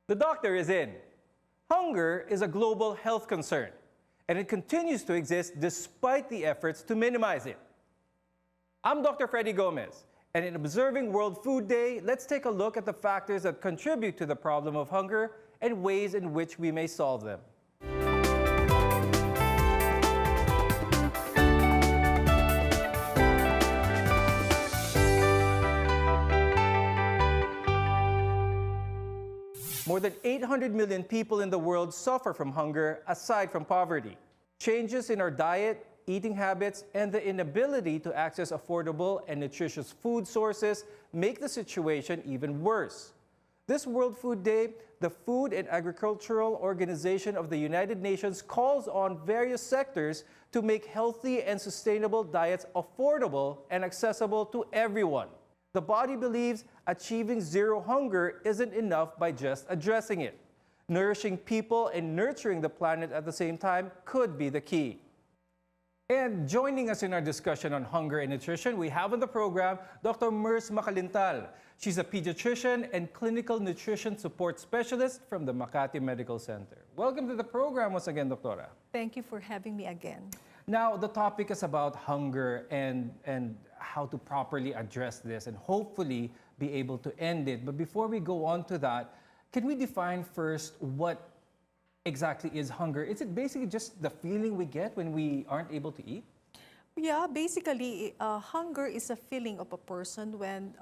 The doctor is in. Hunger is a global health concern, and it continues to exist despite the efforts to minimize it. I'm Dr. Freddie Gomez, and in observing World Food Day, let's take a look at the factors that contribute to the problem of hunger and ways in which we may solve them. More than 800 million people in the world suffer from hunger aside from poverty. Changes in our diet, eating habits, and the inability to access affordable and nutritious food sources make the situation even worse. This World Food Day, the Food and Agricultural Organization of the United Nations calls on various sectors to make healthy and sustainable diets affordable and accessible to everyone. The body believes achieving zero hunger isn't enough by just addressing it. Nourishing people and nurturing the planet at the same time could be the key. And joining us in our discussion on hunger and nutrition, we have on the program Dr. Mers Makalintal. She's a pediatrician and clinical nutrition support specialist from the Makati Medical Center. Welcome to the program once again, Doctora. Thank you for having me again. Now, the topic is about hunger and how to properly address this and hopefully be able to end it. But before we go on to that, can we define first what exactly is hunger? Is it basically just the feeling we get when we aren't able to eat? Yeah, basically, hunger is a feeling of a person when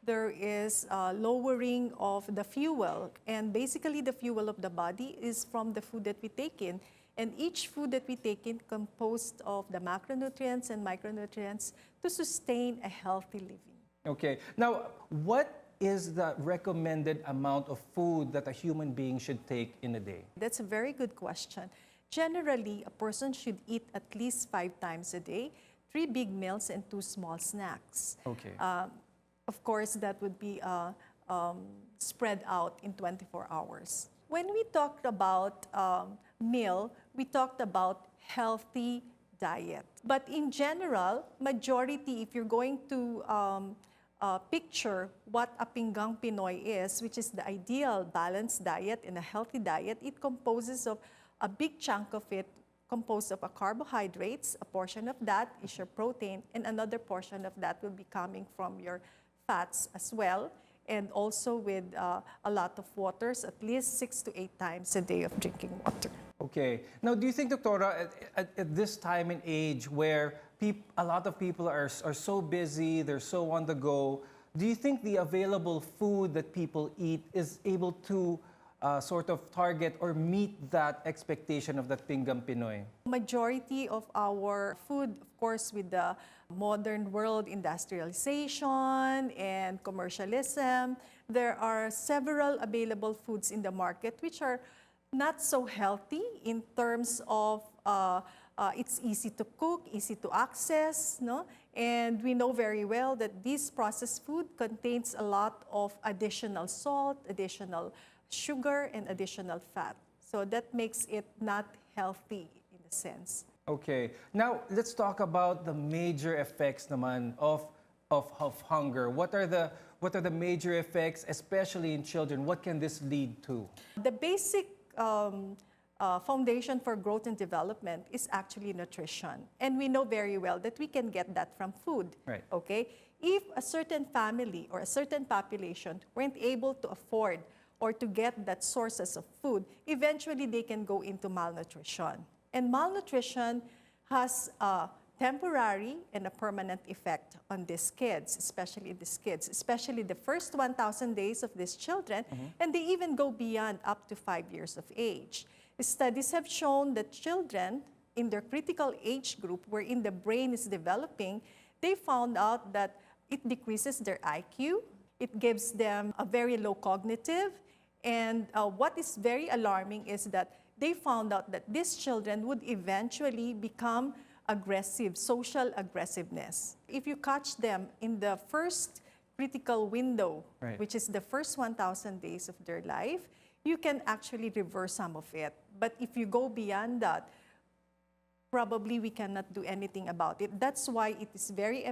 there is lowering of the fuel. And basically, the fuel of the body is from the food that we take in. And each food that we take in composed of the macronutrients and micronutrients to sustain a healthy living. Okay. Now, what is the recommended amount of food that a human being should take in a day? That's a very good question. Generally, a person should eat at least 5 times a day, 3 big meals and 2 small snacks. Okay. Of course, that would be spread out in 24 hours. When we talked about meal, we talked about healthy diet. But in general, majority, if you're going to picture what a pinggang Pinoy is, which is the ideal balanced diet and a healthy diet, it composes of a big chunk of it composed of a carbohydrates, a portion of that is your protein, and another portion of that will be coming from your fats as well, and also with a lot of waters, at least 6 to 8 times a day of drinking water. Okay. Now, do you think, Doctora, at this time and age where a lot of people are so busy, they're so on the go, do you think the available food that people eat is able to sort of target or meet that expectation of that pinggang Pinoy? Majority of our food, of course, with the modern world industrialization and commercialism, there are several available foods in the market which are not so healthy in terms of it's easy to cook, easy to access, no? And we know very well that this processed food contains a lot of additional salt, additional sugar, and additional fat. So that makes it not healthy in a sense. Okay. Now, let's talk about the major effects naman of hunger. What are the major effects, especially in children? What can this lead to? The basic foundation for growth and development is actually nutrition. And we know very well that we can get that from food. Right. Okay? If a certain family or a certain population weren't able to afford or to get that sources of food, eventually they can go into malnutrition. And malnutrition has a temporary and a permanent effect on these kids, especially the first 1,000 days of these children, and they even go beyond up to 5 years of age. Studies have shown that children in their critical age group, wherein the brain is developing, they found out that it decreases their IQ, it gives them a very low cognitive, and what is very alarming is that they found out that these children would eventually become aggressive, social aggressiveness. If you catch them in the first critical window, right, which is the first 1,000 days of their life, you can actually reverse some of it. But if you go beyond that, probably we cannot do anything about it. That's why it is very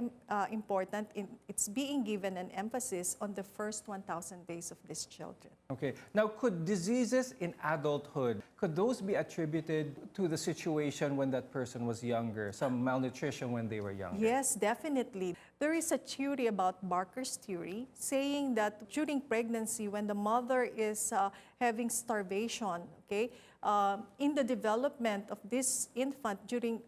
important. It's being given an emphasis on the first 1,000 days of these children. Okay. Now, could diseases in adulthood, could those be attributed to the situation when that person was younger, some malnutrition when they were younger? Yes, definitely. There is a theory about Barker's theory saying that during pregnancy, when the mother is having starvation, okay, in the development of this infant during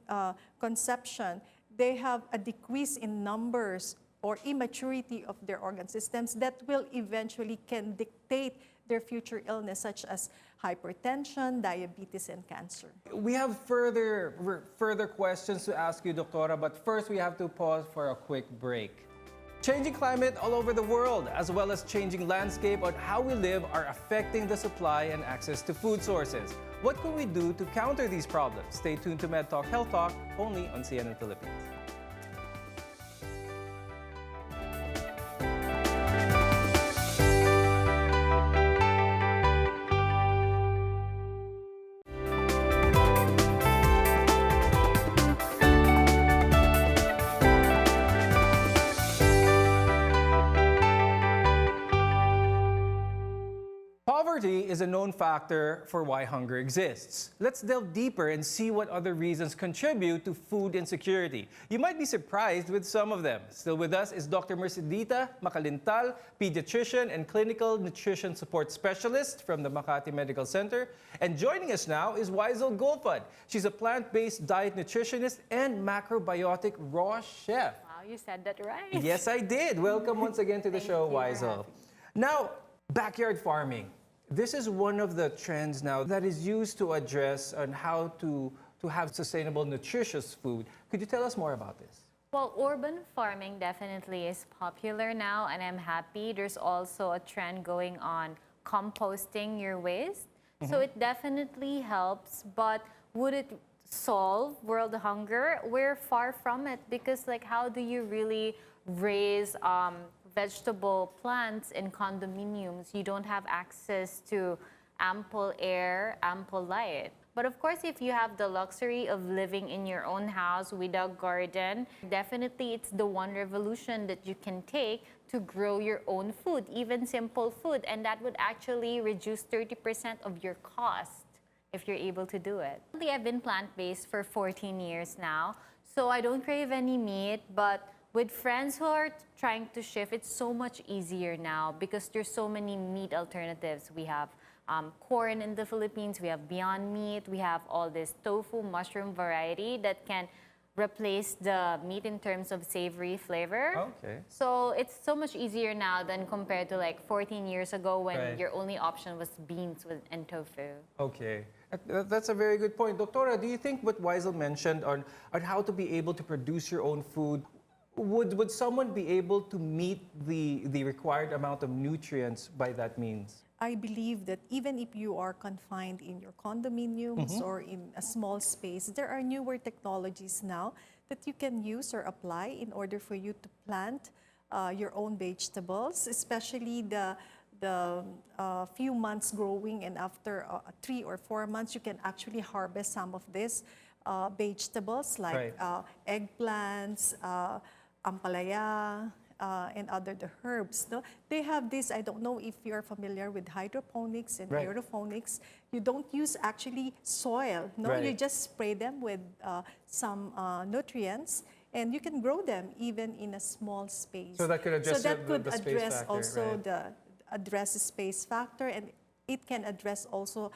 conception, they have a decrease in numbers or immaturity of their organ systems that will eventually can dictate their future illness, such as hypertension, diabetes, and cancer. We have further questions to ask you, Doctora, but first we have to pause for a quick break. Changing climate all over the world, as well as changing landscape on how we live, are affecting the supply and access to food sources. What can we do to counter these problems? Stay tuned to Med Talk Health Talk, only on CNN Philippines. Poverty is a known factor for why hunger exists. Let's delve deeper and see what other reasons contribute to food insecurity. You might be surprised with some of them. Still with us is Dr. Mercedita Macalintal, pediatrician and clinical nutrition support specialist from the Makati Medical Center. And joining us now is Weisel Golfad. She's a plant-based diet nutritionist and macrobiotic raw chef. Wow, you said that right. Yes, I did. Welcome once again to the show, you for Weisel. having me. Now, backyard farming. This is one of the trends now that is used to address on how to have sustainable, nutritious food. Could you tell us more about this? Well, urban farming definitely is popular now, and I'm happy. There's also a trend going on composting your waste. So it definitely helps, but would it solve world hunger? We're far from it, because like, how do you really raise vegetable plants in condominiums? You don't have access to ample air, ample light. But of course, if you have the luxury of living in your own house without garden, definitely it's the one revolution that you can take to grow your own food, even simple food. And that would actually reduce 30% of your cost if you're able to do it. I've been plant-based for 14 years now, so I don't crave any meat, but with friends who are trying to shift, it's so much easier now because there's so many meat alternatives. We have corn in the Philippines, we have Beyond Meat, we have all this tofu mushroom variety that can replace the meat in terms of savory flavor. Okay. So it's so much easier now than compared to like 14 years ago when Right. your only option was beans and tofu. Okay. That's a very good point. Doctora, do you think what Weisel mentioned on how to be able to produce your own food, would someone be able to meet the required amount of nutrients by that means? I believe that even if you are confined in your condominiums or in a small space, there are newer technologies now that you can use or apply in order for you to plant your own vegetables, especially the few months growing, and after 3 or 4 months, you can actually harvest some of these vegetables like Right. eggplants, ampalaya, and the herbs. No? They have this, I don't know if you're familiar with hydroponics and Right. aeroponics. You don't use actually soil. No, Right. you just spray them with some nutrients, and you can grow them even in a small space. So that could address So that the could space address factor, also right. address the space factor, and it can address also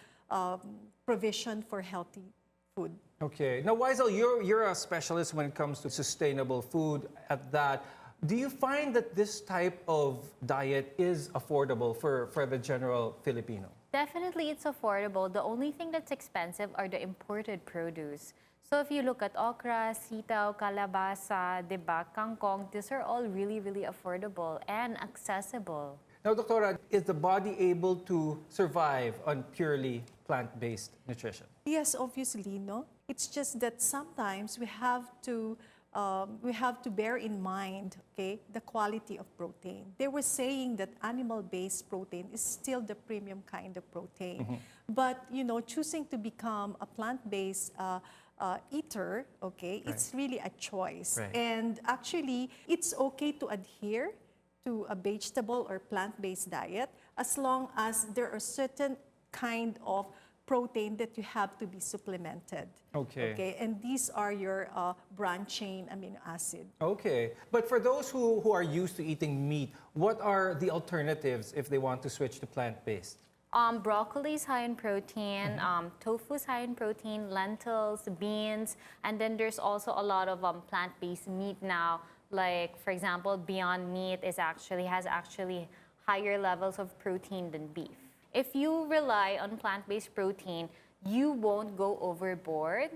provision for healthy food. Okay. Now, Weisel, you're a specialist when it comes to sustainable food at that. Do you find that this type of diet is affordable for the general Filipino? Definitely it's affordable. The only thing that's expensive are the imported produce. So if you look at okra, sitaw, kalabasa, diba, kangkong, these are all really, really affordable and accessible. Now, Doctora, is the body able to survive on purely plant-based nutrition? Yes, obviously, no. It's just that sometimes we have to bear in mind, okay, the quality of protein. They were saying that animal-based protein is still the premium kind of protein, but choosing to become a plant-based eater, okay, it's really a choice. Right. And actually, it's okay to adhere to a vegetable or plant-based diet as long as there are certain kind of protein that you have to be supplemented. Okay. Okay, and these are your branched-chain amino acid. Okay. But for those who are used to eating meat, what are the alternatives if they want to switch to plant-based? Broccoli is high in protein, tofu is high in protein, lentils, beans, and then there's also a lot of plant-based meat now. Like, for example, Beyond Meat has actually higher levels of protein than beef. If you rely on plant-based protein, you won't go overboard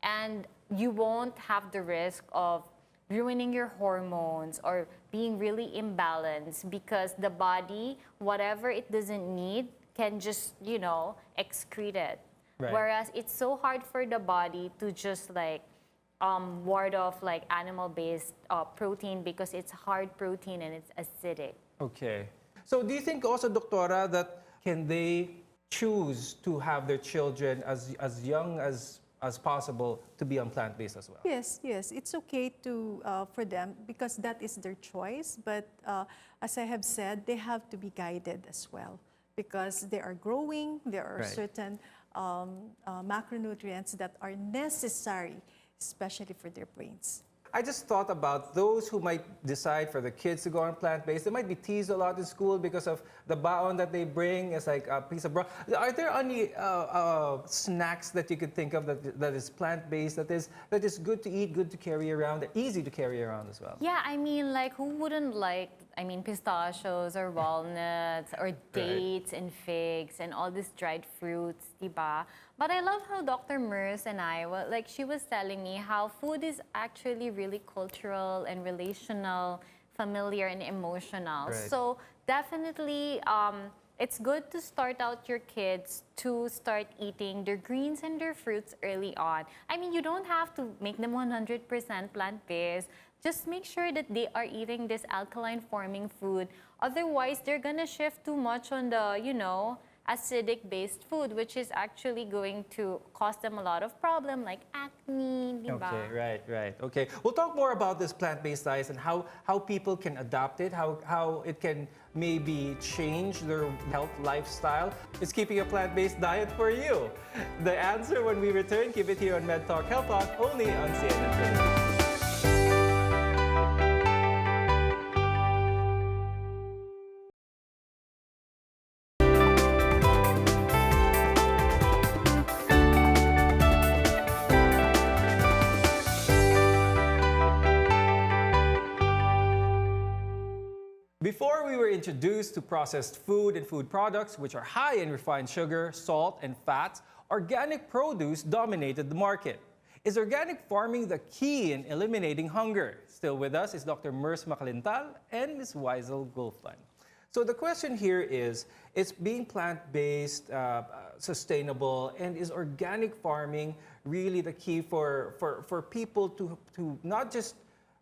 and you won't have the risk of ruining your hormones or being really imbalanced because the body, whatever it doesn't need, can just, excrete it. Right. Whereas it's so hard for the body to just ward off animal-based protein because it's hard protein and it's acidic. Okay. So do you think also, Doctora, that can they choose to have their children as young as possible to be on plant-based as well? Yes, it's okay to for them because that is their choice. But as I have said, they have to be guided as well because they are growing. There are Right. certain macronutrients that are necessary, especially for their brains. I just thought about those who might decide for the kids to go on plant-based. They might be teased a lot in school because of the baon that they bring. It's like a piece of broth. Are there any snacks that you could think of that is plant-based, that is good to eat, good to carry around, easy to carry around as well? Yeah, who wouldn't like, pistachios or walnuts or dates and figs and all these dried fruits, diba? But I love how Dr. Mers and she was telling me how food is actually really cultural and relational, familiar and emotional. Right. So definitely, it's good to start out your kids to start eating their greens and their fruits early on. You don't have to make them 100% plant-based. Just make sure that they are eating this alkaline-forming food. Otherwise, they're gonna shift too much on the, acidic-based food, which is actually going to cause them a lot of problem like acne, diba? Okay, right. Okay, we'll talk more about this plant-based diet and how people can adopt it, how it can maybe change their health lifestyle. Is keeping a plant-based diet for you? The answer when we return. Keep it here on Med Talk Health Talk, only on CNN Philippines. Before we were introduced to processed food and food products, which are high in refined sugar, salt, and fats, organic produce dominated the market. Is organic farming the key in eliminating hunger? Still with us is Dr. Mers Macalintal and Ms. Weisel Gulfan. So the question here is being plant-based sustainable, and is organic farming really the key for people to not just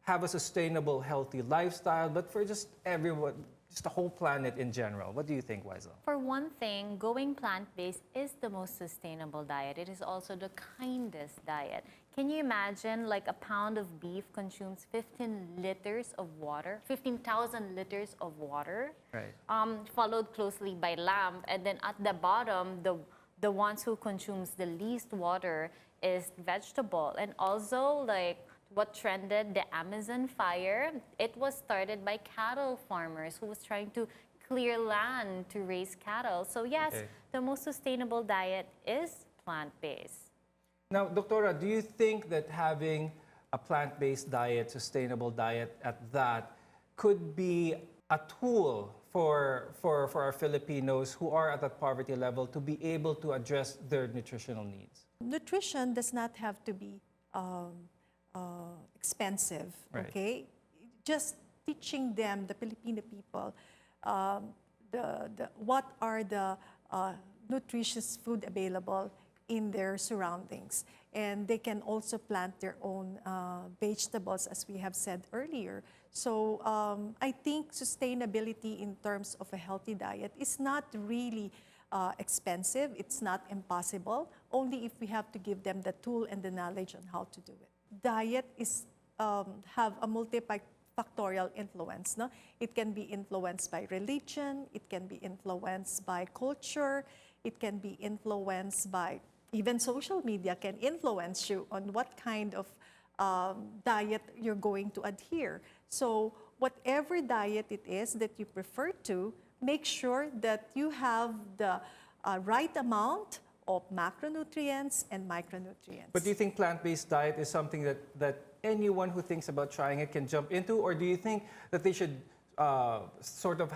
have a sustainable, healthy lifestyle, but for just everyone, just the whole planet in general? What do you think, Weisel? For one thing, going plant-based is the most sustainable diet. It is also the kindest diet. Can you imagine a pound of beef consumes 15 liters of water, 15,000 liters of water, Right. Followed closely by lamb. And then at the bottom, the ones who consumes the least water is vegetable. And also what trended the Amazon fire, it was started by cattle farmers who was trying to clear land to raise cattle. So yes, Okay. the most sustainable diet is plant-based. Now, Doctora, do you think that having a plant-based diet, sustainable diet at that, could be a tool for our Filipinos who are at that poverty level to be able to address their nutritional needs? Nutrition does not have to be expensive, Right. okay? Just teaching them, the Filipino people, what are the nutritious food available in their surroundings. And they can also plant their own vegetables, as we have said earlier. So I think sustainability in terms of a healthy diet is not really expensive. It's not impossible, only if we have to give them the tool and the knowledge on how to do it. Diet is have a multifactorial influence. No? It can be influenced by religion, it can be influenced by culture, it can be influenced by even social media can influence you on what kind of diet you're going to adhere. So whatever diet it is that you prefer to, make sure that you have the right amount of macronutrients and micronutrients. But do you think plant-based diet is something that anyone who thinks about trying it can jump into? Or do you think that they should sort of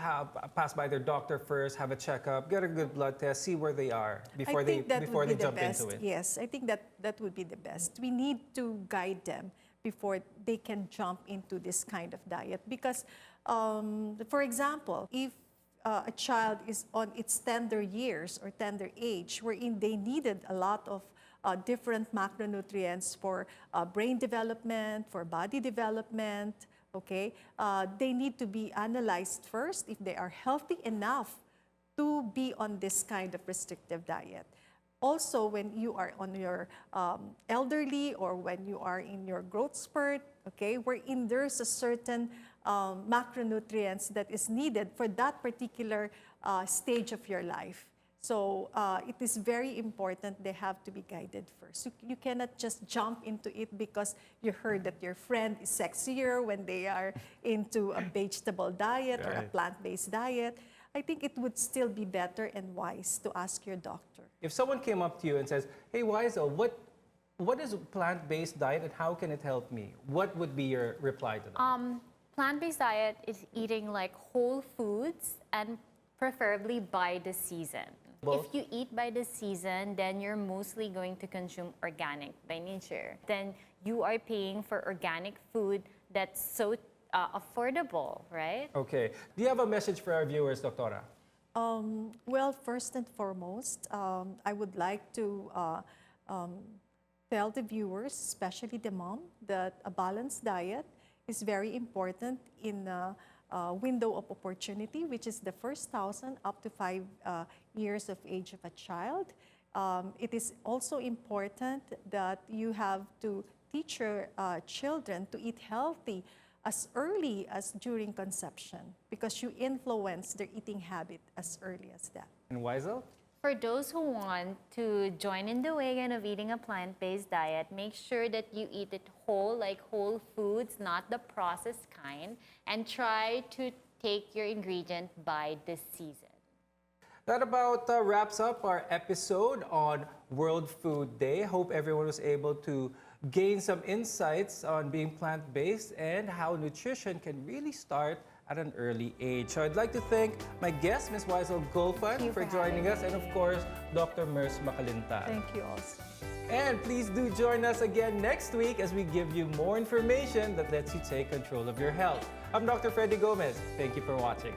pass by their doctor first, have a checkup, get a good blood test, see where they are before they jump into it? Yes, I think that would be the best. We need to guide them before they can jump into this kind of diet. Because, for example, if a child is on its tender years or tender age, wherein they needed a lot of different macronutrients for brain development, for body development, okay? They need to be analyzed first if they are healthy enough to be on this kind of restrictive diet. Also, when you are on your elderly or when you are in your growth spurt, okay, wherein there's a certain macronutrients that is needed for that particular stage of your life. So it is very important they have to be guided first. You cannot just jump into it because you heard that your friend is sexier when they are into a vegetable diet or a plant-based diet. I think it would still be better and wise to ask your doctor. If someone came up to you and says, "Hey, Wiesel, what is a plant-based diet and how can it help me?" What would be your reply to that? Plant-based diet is eating like whole foods and preferably by the season. Both? If you eat by the season, then you're mostly going to consume organic by nature. Then you are paying for organic food that's so affordable, right? Okay. Do you have a message for our viewers, Doctora? Well, first and foremost, I would like to tell the viewers, especially the mom, that a balanced diet is very important in a window of opportunity, which is the first 1,000 up to 5 years of age of a child. It is also important that you have to teach your children to eat healthy as early as during conception, because you influence their eating habit as early as that. And Wiesel? For those who want to join in the wagon of eating a plant-based diet, make sure that you eat it whole, like whole foods, not the processed kind, and try to take your ingredient by the season. That about wraps up our episode on World Food Day. Hope everyone was able to gain some insights on being plant-based and how nutrition can really start at an early age. So I'd like to thank my guest, Ms. Wiesel Golfan, for joining us, and of course, Dr. Merce Macalinta. Thank you also. And please do join us again next week as we give you more information that lets you take control of your health. I'm Dr. Freddie Gomez. Thank you for watching.